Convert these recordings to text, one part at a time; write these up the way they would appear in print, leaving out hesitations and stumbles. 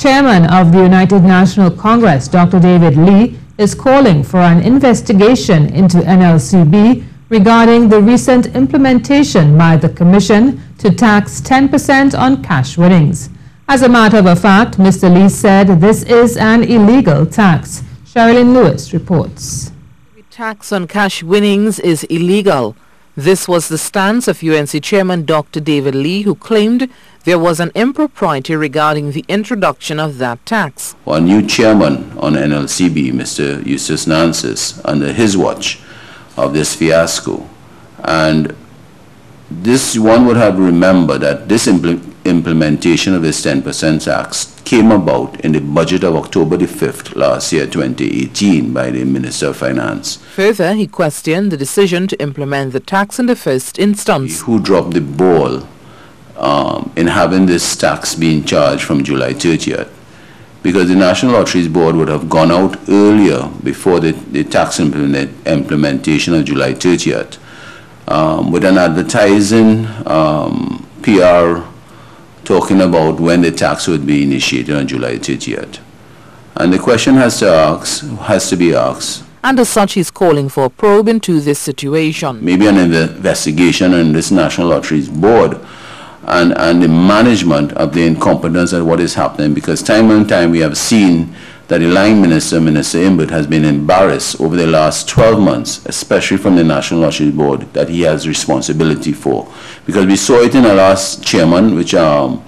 Chairman of the United National Congress, Dr. David Lee, is calling for an investigation into NLCB regarding the recent implementation by the Commission to tax 10% on cash winnings. As a matter of fact, Mr. Lee said this is an illegal tax. Sherilyn Lewis reports. The tax on cash winnings is illegal. This was the stance of UNC Chairman Dr. David Lee, who claimed there was an impropriety regarding the introduction of that tax. Our new chairman on NLCB, Mr. Eustace Nancis, under his watch of this fiasco. And this one would have remembered that this implementation of this 10% tax came about in the budget of October the 5th last year, 2018, by the Minister of Finance. Further, he questioned the decision to implement the tax in the first instance. Who dropped the ball in having this tax being charged from July 30th? Because the National Lotteries Board would have gone out earlier before the tax implementation of July 30th with an advertising PR talking about when the tax would be initiated on July 30th. And the question has to be asked. And as such, he's calling for a probe into this situation. Maybe an investigation on this National Lotteries Board and the management of the incompetence at what is happening, because time and time we have seen that the line minister, Minister Imbert, has been embarrassed over the last 12 months, especially from the National Lotteries Board, that he has responsibility for. Because we saw it in our last chairman, which one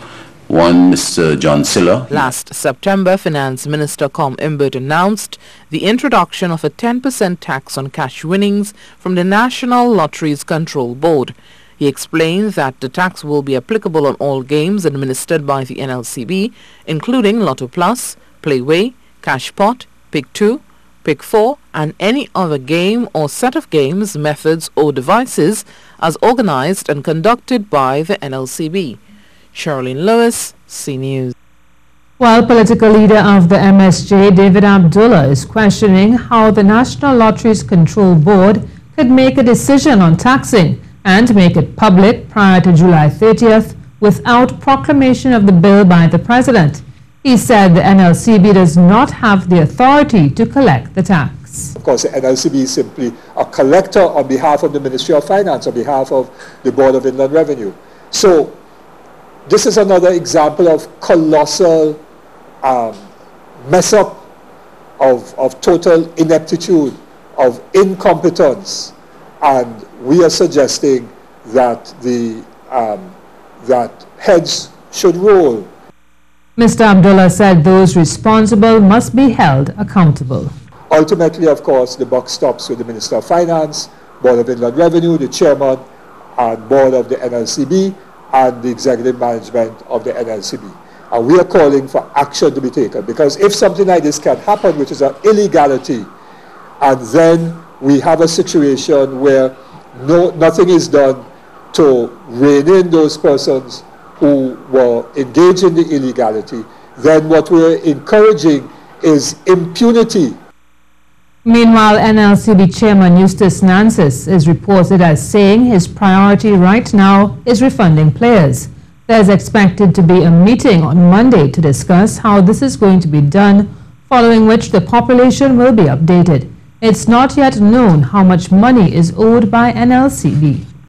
Mr. John Siller. Last September, Finance Minister Imbert announced the introduction of a 10% tax on cash winnings from the National Lotteries Control Board. He explained that the tax will be applicable on all games administered by the NLCB, including Lotto Plus, Playway, Cash Pot, Pick 2, Pick 4, and any other game or set of games, methods or devices as organized and conducted by the NLCB. Sherilyn Lewis, C News. While political leader of the MSJ, David Abdullah, is questioning how the National Lotteries Control Board could make a decision on taxing and make it public prior to July 30th without proclamation of the bill by the President. He said the NLCB does not have the authority to collect the tax. Of course, the NLCB is simply a collector on behalf of the Ministry of Finance, on behalf of the Board of Inland Revenue. So this is another example of colossal mess up, of total ineptitude, of incompetence. And we are suggesting that that heads should roll. Mr. Abdullah said those responsible must be held accountable. Ultimately, of course, the buck stops with the Minister of Finance, Board of Inland Revenue, the Chairman and Board of the NLCB, and the Executive Management of the NLCB. And we are calling for action to be taken, because if something like this can happen, which is an illegality, and then we have a situation where nothing is done to rein in those persons who were engaged in the illegality, then what we're encouraging is impunity. Meanwhile, NLCB Chairman Eustace Nancis is reported as saying his priority right now is refunding players. There's expected to be a meeting on Monday to discuss how this is going to be done, following which the population will be updated. It's not yet known how much money is owed by NLCB.